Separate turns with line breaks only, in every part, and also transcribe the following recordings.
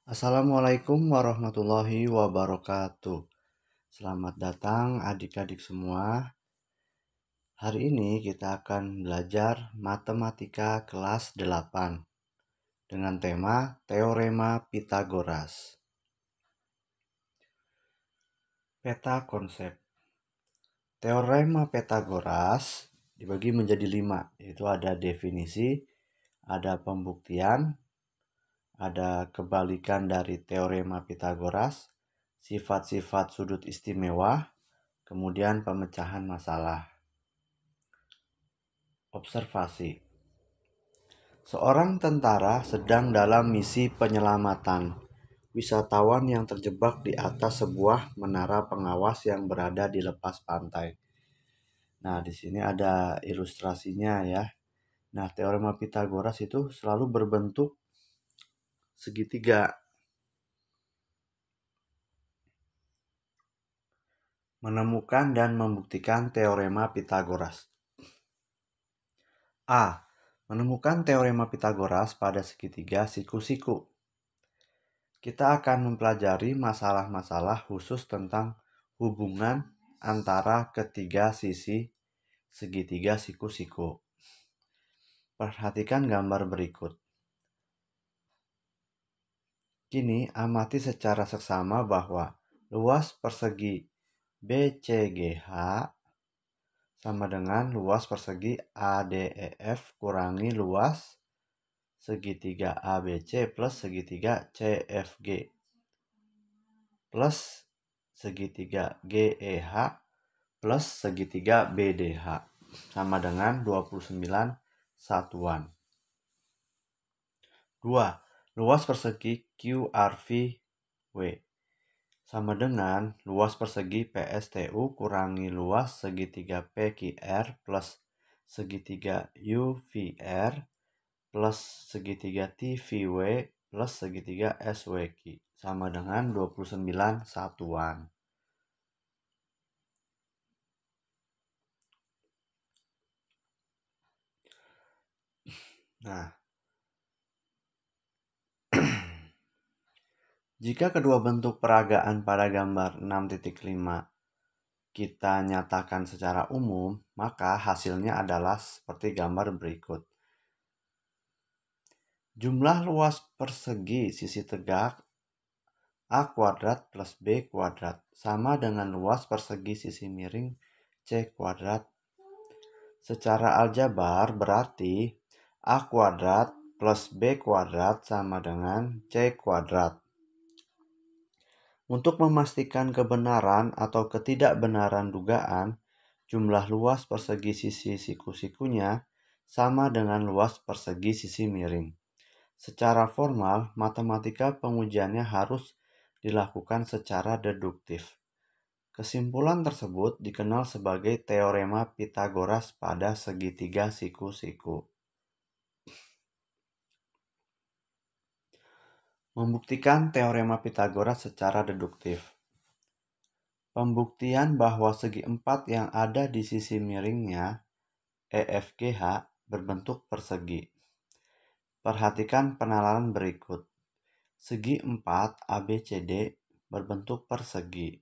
Assalamualaikum warahmatullahi wabarakatuh. Selamat datang adik-adik semua. Hari ini kita akan belajar matematika kelas 8 dengan tema Teorema Pitagoras. Peta konsep. Teorema Pitagoras dibagi menjadi 5, yaitu ada definisi, ada pembuktian, ada kebalikan dari teorema Pitagoras, sifat-sifat sudut istimewa, kemudian pemecahan masalah. Observasi. Seorang tentara sedang dalam misi penyelamatan wisatawan yang terjebak di atas sebuah menara pengawas yang berada di lepas pantai. Nah, di sini ada ilustrasinya ya. Nah, teorema Pitagoras itu selalu berbentuk segitiga. Menemukan dan membuktikan teorema Pitagoras. A. Menemukan teorema Pitagoras pada segitiga siku-siku. Kita akan mempelajari masalah-masalah khusus tentang hubungan antara ketiga sisi segitiga siku-siku. Perhatikan gambar berikut. Kini amati secara seksama bahwa luas persegi BCGH sama dengan luas persegi ADEF kurangi luas segitiga ABC plus segitiga CFG plus segitiga GEH plus segitiga BDH sama dengan 29 satuan. 2. Luas persegi QRVW sama dengan luas persegi PSTU kurangi luas segitiga PQR plus segitiga UVR plus segitiga TVW plus segitiga SWQ sama dengan 29 satuan. Nah, jika kedua bentuk peragaan pada gambar 6.5 kita nyatakan secara umum, maka hasilnya adalah seperti gambar berikut. Jumlah luas persegi sisi tegak A kuadrat plus B kuadrat sama dengan luas persegi sisi miring C kuadrat. Secara aljabar berarti A kuadrat plus B kuadrat sama dengan C kuadrat. Untuk memastikan kebenaran atau ketidakbenaran dugaan, jumlah luas persegi sisi siku-sikunya sama dengan luas persegi sisi miring. Secara formal, matematika pengujiannya harus dilakukan secara deduktif. Kesimpulan tersebut dikenal sebagai teorema Pitagoras pada segitiga siku-siku. Membuktikan teorema Pitagoras secara deduktif. Pembuktian bahwa segi empat yang ada di sisi miringnya EFGH berbentuk persegi. Perhatikan penalaran berikut. Segi 4 ABCD berbentuk persegi.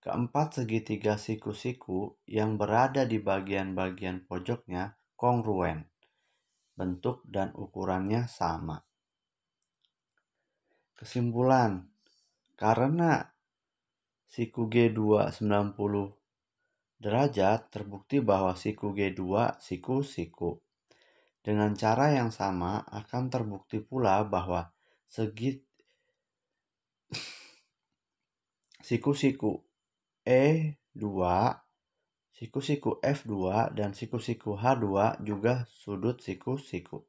Keempat segitiga siku-siku yang berada di bagian-bagian pojoknya kongruen. Bentuk dan ukurannya sama. Kesimpulan, karena siku G2 90 derajat, terbukti bahwa siku G2 siku-siku. Dengan cara yang sama akan terbukti pula bahwa siku-siku E2, siku-siku F2, dan siku-siku H2 juga sudut siku-siku.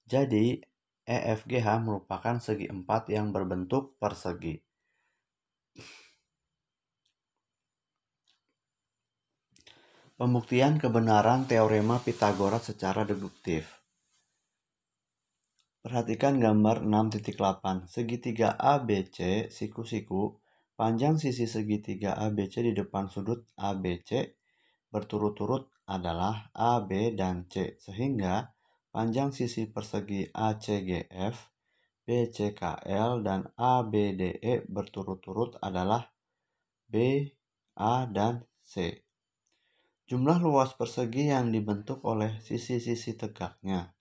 Jadi, EFGH merupakan segi empat yang berbentuk persegi. Pembuktian kebenaran teorema Pitagoras secara deduktif. Perhatikan gambar 6.8. Segitiga ABC siku-siku, panjang sisi segitiga ABC di depan sudut ABC berturut-turut adalah AB dan C, sehingga panjang sisi persegi ACGF BCKL dan ABDE berturut-turut adalah B, A, dan C. Jumlah luas persegi yang dibentuk oleh sisi-sisi tegaknya.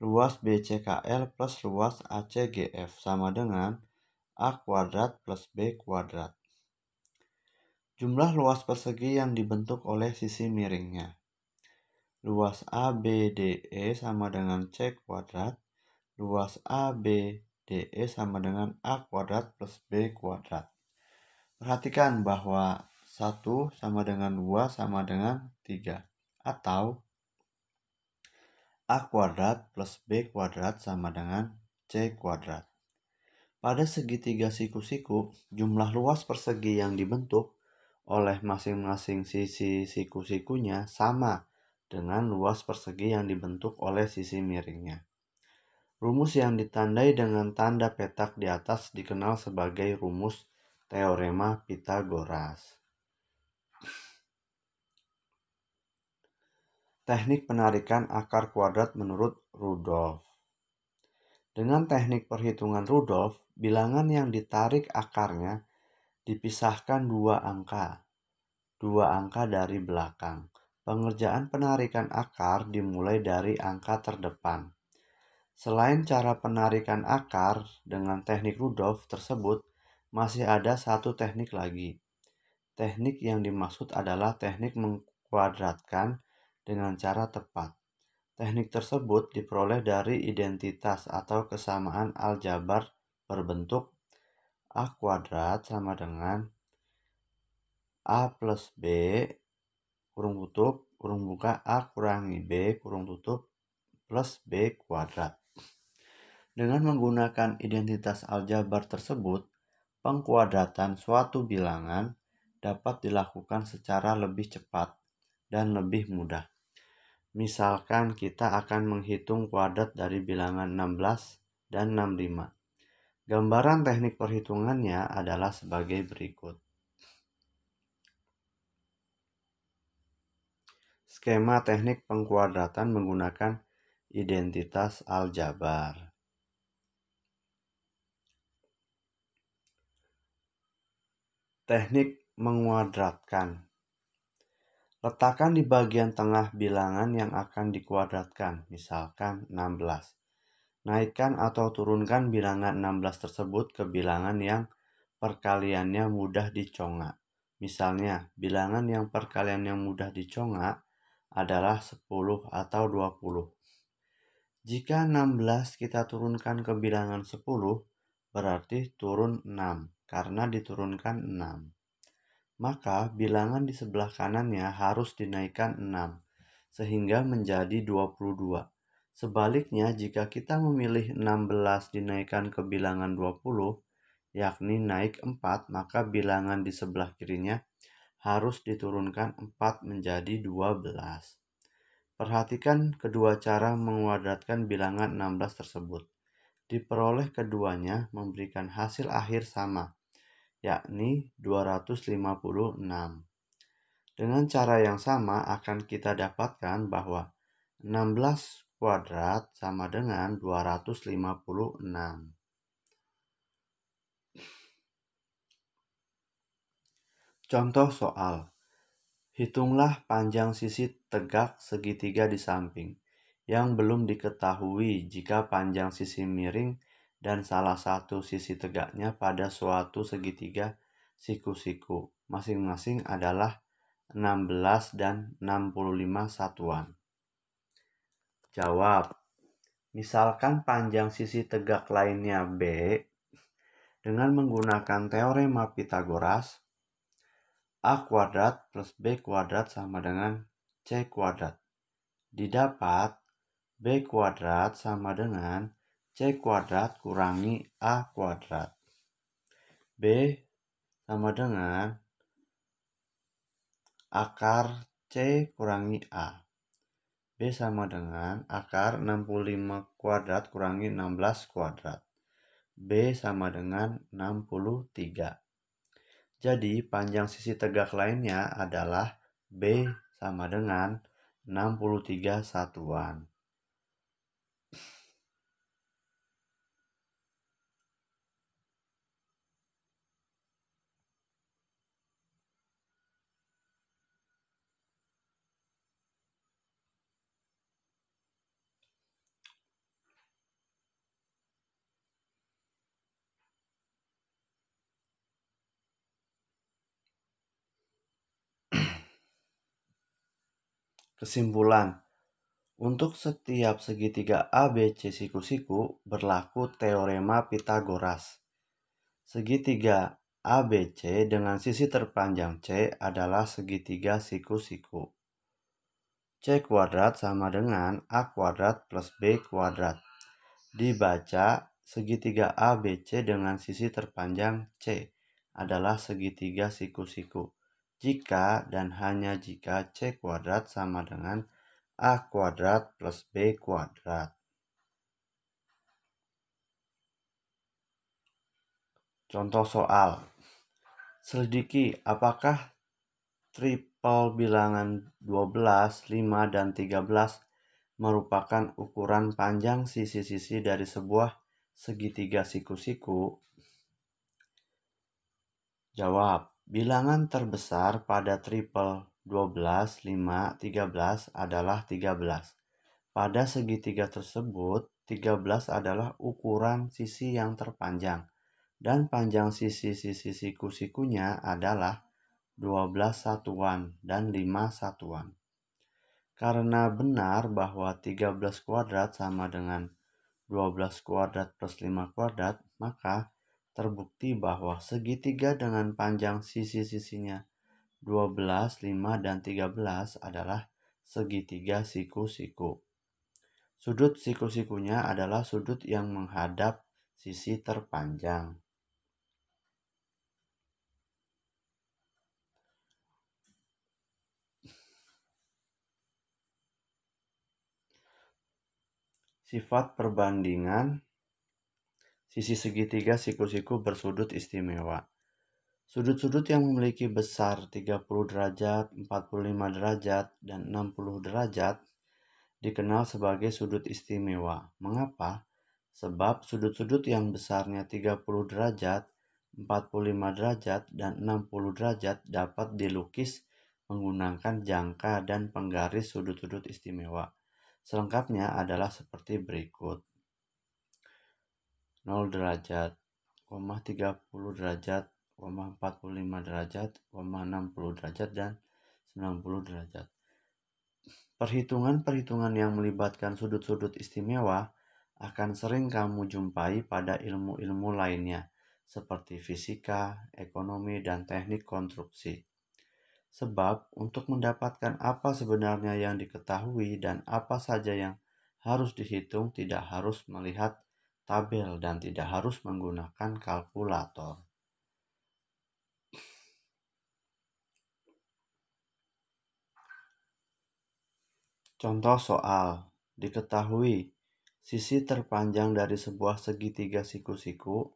Luas BCKL plus luas ACGF sama dengan A kuadrat plus B kuadrat. Jumlah luas persegi yang dibentuk oleh sisi miringnya. Luas ABDE sama dengan C kuadrat. Luas ABDE sama dengan A kuadrat plus B kuadrat. Perhatikan bahwa 1 sama dengan 2 sama dengan 3. Atau A kuadrat plus B kuadrat sama dengan C kuadrat. Pada segitiga siku-siku, jumlah luas persegi yang dibentuk oleh masing-masing sisi siku-sikunya sama dengan luas persegi yang dibentuk oleh sisi miringnya. Rumus yang ditandai dengan tanda petak di atas dikenal sebagai rumus teorema Pitagoras. Teknik penarikan akar kuadrat menurut Rudolf. Dengan teknik perhitungan Rudolf, bilangan yang ditarik akarnya dipisahkan dua angka dari belakang. Pengerjaan penarikan akar dimulai dari angka terdepan. Selain cara penarikan akar dengan teknik Rudolf tersebut, masih ada satu teknik lagi. Teknik yang dimaksud adalah teknik mengkuadratkan dengan cara tepat. Teknik tersebut diperoleh dari identitas atau kesamaan aljabar berbentuk A kuadrat sama dengan A plus B kurung tutup kurung buka A kurangi B kurung tutup plus B kuadrat. Dengan menggunakan identitas aljabar tersebut, pengkuadratan suatu bilangan dapat dilakukan secara lebih cepat dan lebih mudah. Misalkan kita akan menghitung kuadrat dari bilangan 16 dan 65. Gambaran teknik perhitungannya adalah sebagai berikut. Skema teknik pengkuadratan menggunakan identitas aljabar. Teknik menguadratkan. Letakkan di bagian tengah bilangan yang akan dikuadratkan, misalkan 16. Naikkan atau turunkan bilangan 16 tersebut ke bilangan yang perkaliannya mudah dicongak. Misalnya, bilangan yang perkaliannya mudah dicongak adalah 10 atau 20. Jika 16 kita turunkan ke bilangan 10, berarti turun 6 karena diturunkan 6. Maka bilangan di sebelah kanannya harus dinaikkan 6 sehingga menjadi 22. Sebaliknya, jika kita memilih 16 dinaikkan ke bilangan 20, yakni naik 4, maka bilangan di sebelah kirinya harus diturunkan 4 menjadi 12. Perhatikan kedua cara menguadratkan bilangan 16 tersebut. Diperoleh keduanya memberikan hasil akhir sama, yakni 256. Dengan cara yang sama akan kita dapatkan bahwa 16 kuadrat sama dengan 256. Contoh soal. Hitunglah panjang sisi tegak segitiga di samping yang belum diketahui jika panjang sisi miring dan salah satu sisi tegaknya pada suatu segitiga siku-siku masing-masing adalah 16 dan 65 satuan. Jawab. Misalkan panjang sisi tegak lainnya B, dengan menggunakan teorema Pitagoras, A kuadrat plus B kuadrat sama dengan C kuadrat. Didapat B kuadrat sama dengan C kuadrat kurangi A kuadrat. B sama dengan akar C kurangi A. B sama dengan akar 65 kuadrat kurangi 16 kuadrat. B sama dengan 63. Jadi panjang sisi tegak lainnya adalah B sama dengan 63 satuan. Kesimpulan, untuk setiap segitiga ABC siku-siku berlaku teorema Pitagoras. Segitiga ABC dengan sisi terpanjang C adalah segitiga siku-siku. C kuadrat sama dengan A kuadrat plus B kuadrat. Dibaca, segitiga ABC dengan sisi terpanjang C adalah segitiga siku-siku jika dan hanya jika C kuadrat sama dengan A kuadrat plus B kuadrat. Contoh soal. Selidiki apakah triple bilangan 12, 5, dan 13 merupakan ukuran panjang sisi-sisi dari sebuah segitiga siku-siku. Jawab, bilangan terbesar pada triple 12, 5, 13 adalah 13. Pada segitiga tersebut, 13 adalah ukuran sisi yang terpanjang, dan panjang sisi-sisi siku-sikunya adalah 12 satuan dan 5 satuan. Karena benar bahwa 13 kuadrat sama dengan 12 kuadrat plus 5 kuadrat, maka terbukti bahwa segitiga dengan panjang sisi-sisinya 12, 5, dan 13 adalah segitiga siku-siku. Sudut siku-sikunya adalah sudut yang menghadap sisi terpanjang. Sifat perbandingan sisi segitiga siku-siku bersudut istimewa. Sudut-sudut yang memiliki besar 30 derajat, 45 derajat, dan 60 derajat dikenal sebagai sudut istimewa. Mengapa? Sebab sudut-sudut yang besarnya 30 derajat, 45 derajat, dan 60 derajat dapat dilukis menggunakan jangka dan penggaris sudut-sudut istimewa. Selengkapnya adalah seperti berikut. 0 derajat, 30 derajat, 45 derajat, 60 derajat, dan 90 derajat. Perhitungan-perhitungan yang melibatkan sudut-sudut istimewa akan sering kamu jumpai pada ilmu-ilmu lainnya, seperti fisika, ekonomi, dan teknik konstruksi. Sebab, untuk mendapatkan apa sebenarnya yang diketahui dan apa saja yang harus dihitung tidak harus melihat tabel dan tidak harus menggunakan kalkulator. Contoh soal, diketahui sisi terpanjang dari sebuah segitiga siku-siku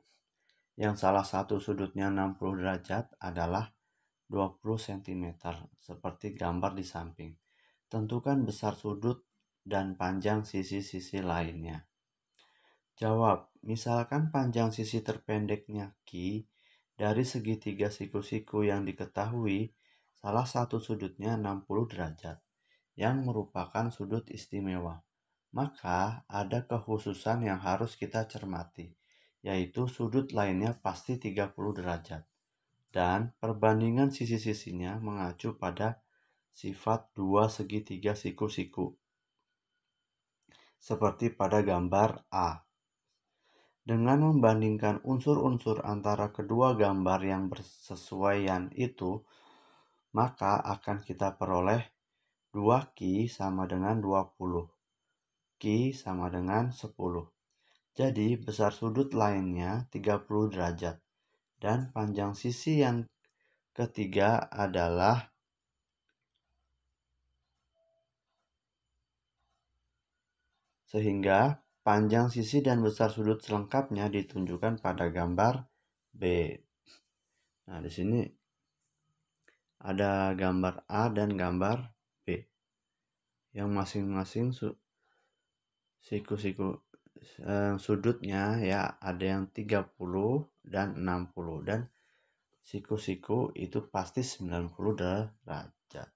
yang salah satu sudutnya 60 derajat adalah 20 cm, seperti gambar di samping. Tentukan besar sudut dan panjang sisi-sisi lainnya. Jawab, misalkan panjang sisi terpendeknya Q dari segitiga siku-siku yang diketahui, salah satu sudutnya 60 derajat, yang merupakan sudut istimewa. Maka ada kekhususan yang harus kita cermati, yaitu sudut lainnya pasti 30 derajat. Dan perbandingan sisi-sisinya mengacu pada sifat dua segitiga siku-siku, seperti pada gambar A. Dengan membandingkan unsur-unsur antara kedua gambar yang bersesuaian itu, maka akan kita peroleh 2Q sama dengan 20. Q sama dengan 10. Jadi besar sudut lainnya 30 derajat. Dan panjang sisi yang ketiga adalah sehingga panjang sisi dan besar sudut selengkapnya ditunjukkan pada gambar B. Nah, di sini ada gambar A dan gambar B. Yang masing-masing siku-siku sudutnya ya ada yang 30 dan 60, dan siku-siku itu pasti 90 derajat.